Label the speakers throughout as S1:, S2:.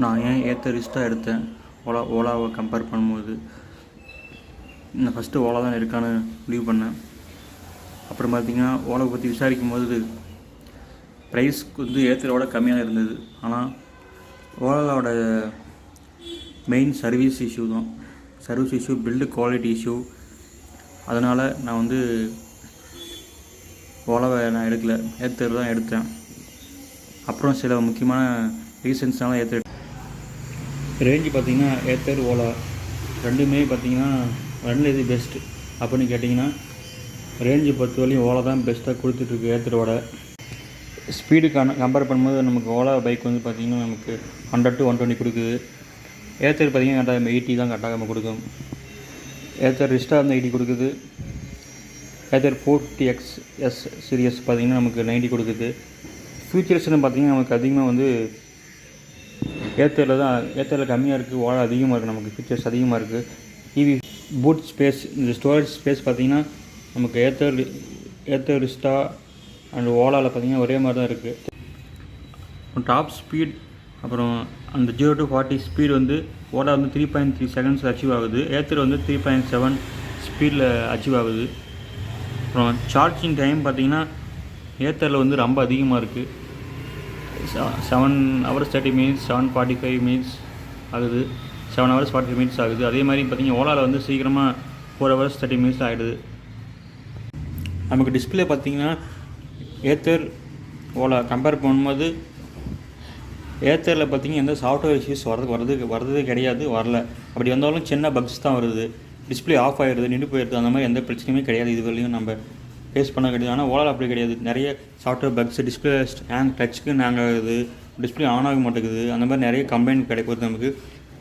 S1: நான் ஏன் ஏத்தரிஸ்ட்டாக எடுத்தேன் ஓலாவை கம்பேர் பண்ணும்போது. நான் ஃபஸ்ட்டு ஓலா தான் இருக்கான்னு முடிவு பண்ணேன். அப்புறம் பார்த்திங்கன்னா ஓலாவை பற்றி விசாரிக்கும் போது ப்ரைஸ் வந்து ஏத்தரோட கம்மியாக இருந்தது. ஆனால் ஓலாவோட மெயின் சர்வீஸ் இஷ்யூ தான். Service issue, build quality issue. அதனால் நான் வந்து ஓலாவை நான் எடுக்கலை, ஏத்தர் தான் எடுத்தேன். அப்புறம் சில முக்கியமான ரீசன்ஸ்னால ஏத்தர். ரேஞ்சு பார்த்திங்கன்னா ஏத்தர், ஓலா ரெண்டுமே பார்த்திங்கன்னா ரெண்டில் எது பெஸ்ட்டு அப்படின்னு கேட்டிங்கன்னா ரேஞ்சு பொறுத்த வரையும் ஓலா தான் பெஸ்ட்டாக கொடுத்துட்ருக்கு. ஏத்தரோட ஸ்பீடுக்கான கம்பேர் பண்ணும்போது நமக்கு ஓலா பைக் வந்து பார்த்திங்கன்னா நமக்கு 100 to 120 கொடுக்குது. ஏத்தர் பார்த்திங்கன்னா கரெக்டாக 80 தான் கரெக்டாக நம்ம கொடுக்கும். ஏத்தர் ரிஸ்டா வந்து 80 கொடுக்குது. ஏத்தர் 450X சீரியஸ் பார்த்திங்கன்னா நமக்கு 90 கொடுக்குது. ஃபியூச்சர்ஸ்னு பார்த்திங்கன்னா நமக்கு அதிகமாக வந்து ஏத்தரில் கம்மியாக இருக்குது, ஓலா அதிகமாக இருக்குது. நமக்கு ஃபீச்சர்ஸ் அதிகமாக இருக்குது. டிவி பூட் ஸ்பேஸ், இந்த ஸ்டோரேஜ் ஸ்பேஸ் பார்த்திங்கன்னா நமக்கு ஏத்தர் ரிஸ்டா அண்ட் ஓலாவில் பார்த்திங்கன்னா ஒரே மாதிரி தான் இருக்குது. டாப் ஸ்பீட் அப்புறம் அந்த 0 to 40 ஸ்பீடு வந்து ஓலா வந்து 3.3 செகண்ட்ஸ் அச்சீவ் ஆகுது. ஏத்தர் வந்து 3.7 ஸ்பீடில் அச்சீவ் ஆகுது. அப்புறம் சார்ஜிங் டைம் பார்த்திங்கன்னா ஏத்தரில் வந்து ரொம்ப அதிகமாக இருக்குது. 7 hours 30 minutes, 7:45 minutes ஆகுது. 7 hours 45 minutes ஆகுது. அதே மாதிரி பார்த்திங்கன்னா ஓலாவில் வந்து சீக்கிரமாக 4 hours 30 minutes ஆகிடுது. நமக்கு டிஸ்பிளே பார்த்திங்கன்னா ஏத்தர் ஓலா கம்பேர் பண்ணும்போது ஏத்தரில் பார்த்திங்கன்னா எந்த சாஃப்ட்வேர் இஷ்யூஸ் வரதே கிடையாது, வரல. அப்படி வந்தாலும் சின்ன பக்ஸ் தான் வருது. டிஸ்பிளே ஆஃப் ஆகிடுது, நின்று போயிடுது. அந்த மாதிரி எந்த பிரச்சனையுமே கிடையாது, இது வரையும் நம்ம ஃபேஸ் பண்ண கிடையாது. ஆனால் ஓலாவில் அப்படி கிடையாது. நிறைய சாஃப்ட்வேர் பக்ஸ், டிஸ்பிளே டச்சுக்கு ஹேங் ஆகுது, டிஸ்பிளே ஆன் ஆக மாட்டேங்குது. அந்த மாதிரி நிறைய கம்ப்ளைண்ட் கிடைக்கிறது நமக்கு.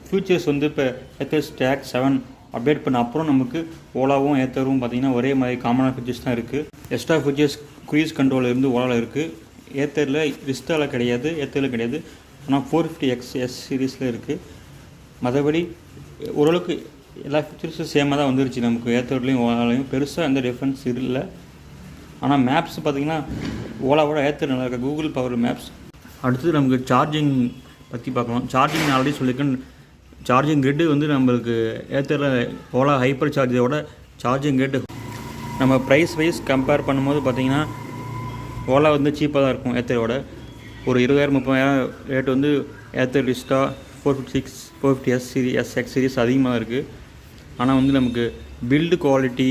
S1: ஃபியூச்சர்ஸ் வந்து இப்போ ஏத்தர் ஸ்டாக் 7 அப்டேட் பண்ண அப்புறம் நமக்கு ஓலாவும் ஏத்தரும் பார்த்திங்கன்னா ஒரே மாதிரி காமனான ஃபீச்சர்ஸ் தான் இருக்குது. எக்ஸ்ட்ரா ஃபீச்சர்ஸ் க்ரூஸ் கண்ட்ரோல் இருந்து ஓலாவில் இருக்குது. ஏத்தரில் ரிஸ்டாவில் கிடையாது, ஏத்தரில் கிடையாது. ஆனால் 450X சீரீஸில் இருக்குது. மற்றபடி ஓரளவுக்கு எல்லா ஃபீச்சர்ஸும் சேமாக தான் வந்துருச்சு நமக்கு. ஏத்தர்லேயும் ஓலாலையும் பெருசாக எந்த டிஃப்ரென்ஸ் இல்லை. ஆனால் மேப்ஸ் பார்த்திங்கன்னா ஓலாவோட ஏத்தர் நல்லா இருக்குது, கூகுள் பவர் மேப்ஸ். அடுத்தது நமக்கு சார்ஜிங் பற்றி பார்க்கலாம். சார்ஜிங் நான் ஆல்ரெடி சொல்லியிருக்கேன். சார்ஜிங் கிரிட்டு வந்து நம்மளுக்கு ஏத்தரில் ஓலா ஹைப்பர் சார்ஜரோட சார்ஜிங் கிரிட்டு நம்ம ப்ரைஸ் வைஸ் கம்பேர் பண்ணும்போது பார்த்திங்கன்னா ஓலா வந்து சீப்பாக தான் இருக்கும் ஏத்தரோட. ஒரு 20,000-30,000 ரேட் வந்து ஏத்தர் ரிஸ்டா 450X சீரிஸ் அதிகமாக இருக்குது. ஆனால் வந்து நமக்கு பில்டு குவாலிட்டி,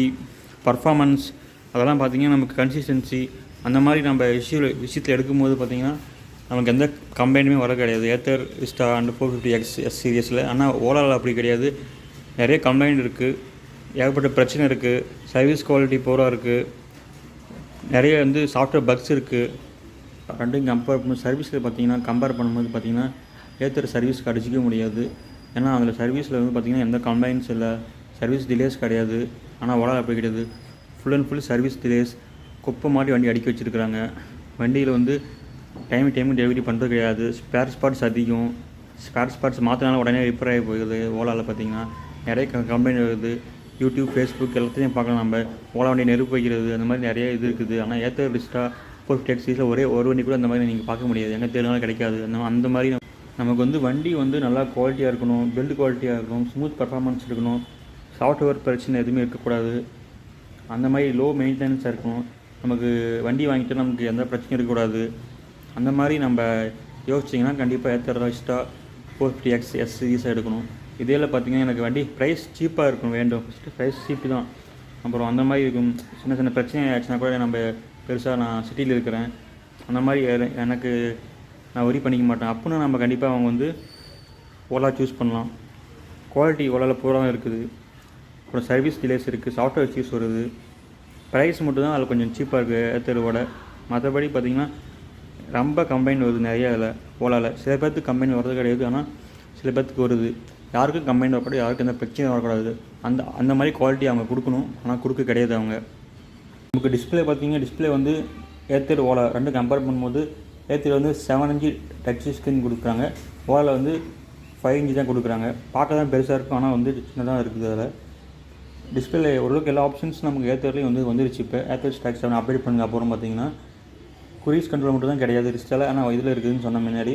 S1: பர்ஃபார்மன்ஸ் அதெல்லாம் பார்த்திங்கன்னா நமக்கு கன்சிஸ்டன்சி அந்த மாதிரி நம்ம விஷயத்தில் எடுக்கும்போது பார்த்திங்கன்னா நமக்கு எந்த கம்பெனியுமே வர கிடையாது ஏத்தர் ரிஸ்டா அண்ட் 450X சீரியஸில். ஆனால் ஓலாவில் அப்படி கிடையாது. நிறைய கம்ப்ளைண்ட் இருக்குது, ஏகப்பட்ட பிரச்சனை இருக்குது, சர்வீஸ் குவாலிட்டி போராக இருக்குது, நிறைய வந்து சாஃப்ட்வேர் பக்ஸ் இருக்குது. ரெண்டையும் கம்பேர் பண்ணும்போது சர்வீஸில் கம்பேர் பண்ணும்போது பார்த்திங்கன்னா ஏத்தர் சர்வீஸ்க்கு அடிச்சிக்க முடியாது. ஏன்னா அதில் சர்வீஸில் வந்து பார்த்திங்கன்னா எந்த கம்ப்ளைண்ட்ஸ் இல்லை, சர்வீஸ் டிலேஸ் கிடையாது. ஆனால் ஓலாவில் அப்படி கிடையாது. Full and full service delays, குப்பை மாதிரி வண்டி அடிக்க வச்சுருக்குறாங்க. வண்டியில் வந்து டைமுக்கு டெலிவரி பண்ணுறது கிடையாது. ஸ்பேர் ஸ்பாட்ஸ் அதிகம். ஸ்பேர் ஸ்பாட்ஸ் மாற்றினாலும் உடனே ரிப்பேர் ஆகி போயிடுது. ஓலாவில் பார்த்திங்கன்னா நிறைய கம்ப்ளைண்ட் வருது. யூடியூப், ஃபேஸ்புக் எல்லாத்தையும் பார்க்கலாம். நம்ம ஓலா வண்டி நெருப்பு வைக்கிறது அந்த மாதிரி நிறைய இது இருக்குது. ஆனால் ஏத்தர் ரிஸ்டா 450X சீரிஸில் ஒரே ஒரு வண்டி கூட அந்த மாதிரி நீங்கள் பார்க்க முடியாது, எங்கே தேடினாலும் கிடைக்காது. அந்த மாதிரி நமக்கு வந்து வண்டி வந்து நல்லா குவாலிட்டியாக இருக்கணும், பில்டு குவாலிட்டியாக இருக்கணும், ஸ்மூத் பர்ஃபார்மன்ஸ் இருக்கணும், சாஃப்ட்வேர் பிரச்சனை எதுவுமே இருக்கக்கூடாது. அந்த மாதிரி லோ மெயின்டெனன்ஸாக இருக்கணும். நமக்கு வண்டி வாங்கிட்டு நமக்கு எந்த பிரச்சனையும் இருக்கக்கூடாது. அந்த மாதிரி நம்ம யோசிச்சிங்கன்னா கண்டிப்பாக ஏத்தர் ரிஸ்டா 450X சீரிஸாக எடுக்கணும். இதில் பார்த்திங்கன்னா எனக்கு வண்டி ப்ரைஸ் சீப்பாக இருக்கணும் வேண்டும். ஃபஸ்ட்டு ப்ரைஸ் சீப்பு தான். அப்புறம் அந்த மாதிரி இருக்கும். சின்ன சின்ன பிரச்சனை ஆச்சுன்னா கூட நம்ம பெருசாக நான் சிட்டியில் இருக்கிறேன், அந்த மாதிரி எனக்கு நான் ஒரி பண்ணிக்க மாட்டேன். அப்படின்னா நம்ம கண்டிப்பாக அவங்க வந்து ஓலா சூஸ் பண்ணலாம். குவாலிட்டி ஓலாவில் பூரா இருக்குது. அப்புறம் சர்வீஸ் டிலேஸ் இருக்குது, சாஃப்ட்வேர் இஷ்யூஸ் வருது. ப்ரைஸ் மட்டும் தான் அதில் கொஞ்சம் சீப்பாக இருக்குது ஏத்தரோட. மற்றபடி பார்த்திங்கன்னா ரொம்ப கம்பைன் வருது நிறைய அதில் ஓலாவில். சில பேர்த்துக்கு கம்பைன் வரது கிடையாது, ஆனால் சில பேர்த்துக்கு வருது. யாருக்கும் கம்பைன் வரக்கூடாது, யாருக்கும் எந்த பிரச்சனையும் வரக்கூடாது. அந்த மாதிரி குவாலிட்டி அவங்க கொடுக்கணும், ஆனால் கொடுக்க கிடையாது அவங்க. நமக்கு டிஸ்பிளே பார்த்திங்கன்னா டிஸ்பிளே வந்து ஏத்தர் ஓலா ரெண்டு கம்பேர் பண்ணும்போது ஏத்தர் வந்து 7 inch டச் ஸ்க்ரீன் கொடுக்குறாங்க, ஓலாவில் வந்து 5 inch தான் கொடுக்குறாங்க. பார்க்க தான் பெருசாக இருக்கும், ஆனால் வந்து சின்னதாக இருக்குது. அதில் டிஸ்பிளே ஓரளவுக்கு எல்லா ஆப்ஷன்ஸ் நமக்கு ஏத்தர்லேயும் வந்துருச்சு. இப்போ ஏத்தர் ஸ்டாக் 7 அப்டேட் பண்ணுங்க அப்புறம் பார்த்திங்கன்னா க்ரூஸ் கண்ட்ரோல் மட்டும் தான் கிடையாது ரிஸ்டாவில், ஆனால் இதில் இருக்குதுன்னு சொன்ன முன்னாடி.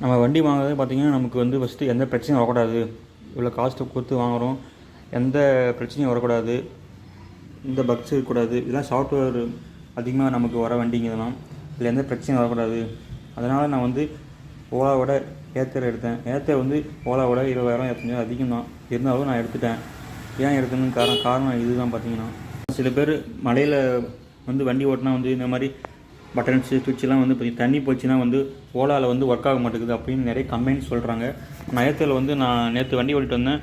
S1: நம்ம வண்டி வாங்குறது பார்த்திங்கன்னா நமக்கு வந்து ஃபஸ்ட்டு எந்த பிரச்சனையும் வரக்கூடாது. இவ்வளோ காஸ்ட்டு கொடுத்து வாங்குகிறோம், எந்த பிரச்சனையும் வரக்கூடாது, இந்த பக்ஸ் இருக்கக்கூடாது. இதெல்லாம் சாஃப்ட்வேர் அதிகமாக நமக்கு வர வண்டிங்க இதெல்லாம். இதில் எந்த பிரச்சனையும் வரக்கூடாது. அதனால் நான் வந்து ஓலாவோட ஏத்தர் எடுத்தேன். ஏத்தர் வந்து ஓலாவோட 20,000 25,000 அதிகம் தான். இருந்தாலும் நான் எடுத்துட்டேன். ஏன் எடுத்தேன்னு காரணம் இதுதான். பார்த்திங்கன்னா சில பேர் மலையில் வந்து வண்டி ஓட்டினா வந்து இந்த மாதிரி பட்டன்ஸு சுவிட்செலாம் வந்து தண்ணி போச்சுன்னா வந்து ஓலாவில் வந்து ஒர்க் ஆக மாட்டேங்குது அப்படின்னு நிறைய கம்ப்ளைண்ட் சொல்கிறாங்க. நான் ஏத்தரில் வந்து நான் நேற்று வண்டி ஓட்டிட்டு வந்தேன்.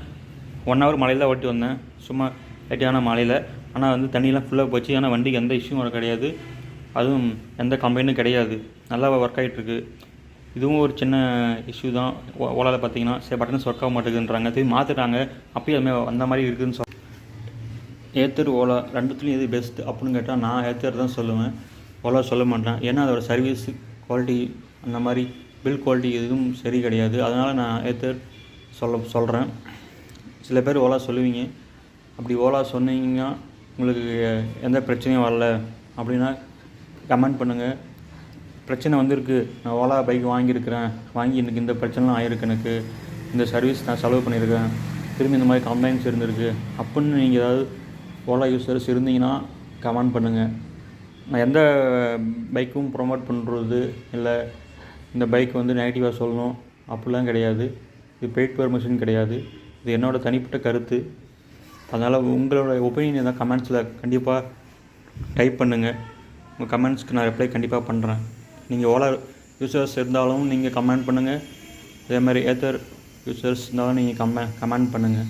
S1: 1 ஹவர் மலையில் தான் ஓட்டி வந்தேன், சும்மா லைட்டான மலையில். ஆனால் வந்து தண்ணியெலாம் ஃபுல்லாக போச்சு. ஆனால் வண்டிக்கு எந்த இஷ்யூவும் வர கிடையாது, அதுவும் எந்த கம்ப்ளைண்ட்டும் கிடையாது, நல்லா ஒர்க் ஆகிட்டுருக்கு. இதுவும் ஒரு சின்ன இஷ்யூ தான். ஓலாவில் பார்த்தீங்கன்னா சரி பட்டன்ஸ் ஒர்க் ஆக மாட்டேங்குதுன்றாங்க, திரும்பி மாற்றிட்டாங்க. அப்பயும் அதுமாதிரி அந்த மாதிரி இருக்குதுன்னு ஏத்தர் ஓலா ரெண்டுத்துலையும் எது பெஸ்ட் அப்படின்னு கேட்டால் நான் ஏத்தர் தான் சொல்லுவேன், ஓலா சொல்ல மாட்டேன். ஏன்னா அதோட சர்வீஸ் குவாலிட்டி அந்த மாதிரி பில் குவாலிட்டி எதுவும் சரி கிடையாது. அதனால் நான் ஏத்தர் சொல்கிறேன். சில பேர் ஓலா சொல்லுவீங்க. அப்படி ஓலா சொன்னீங்கன்னா உங்களுக்கு எந்த பிரச்சனையும் வரல அப்படின்னா கமெண்ட் பண்ணுங்கள். பிரச்சனை வந்திருக்கு, நான் ஓலா பைக் வாங்கியிருக்கிறேன், வாங்கி எனக்கு இந்த பிரச்சனைலாம் ஆகிருக்கு, எனக்கு இந்த சர்வீஸ் நான் செலவு பண்ணியிருக்கேன், திரும்பி இந்த மாதிரி கம்ப்ளைண்ட்ஸ் இருந்திருக்கு அப்படின்னு நீங்கள் ஏதாவது ஓலா யூஸர்ஸ் இருந்தீங்கன்னா கமெண்ட் பண்ணுங்கள். நான் எந்த பைக்கும் ப்ரொமோட் பண்ணுறது இல்லை இந்த பைக் வந்து நெகட்டிவாக சொல்லணும் அப்படிலாம் கிடையாது. இது பெய்ட் பெர்மிஷன் கிடையாது, இது என்னோடய தனிப்பட்ட கருத்து. அதனால் உங்களோட ஒப்பீனியன் தான் கமெண்ட்ஸில் கண்டிப்பாக டைப் பண்ணுங்கள். உங்கள் கமெண்ட்ஸ்க்கு நான் ரிப்ளை கண்டிப்பாக பண்ணுறேன். நீங்கள் ஓலா யூஸர்ஸ் இருந்தாலும் நீங்கள் கமெண்ட் பண்ணுங்கள். அதே மாதிரி ஏத்தர் யூஸர்ஸ் இருந்தாலும் நீங்கள் கமெண்ட் பண்ணுங்கள்.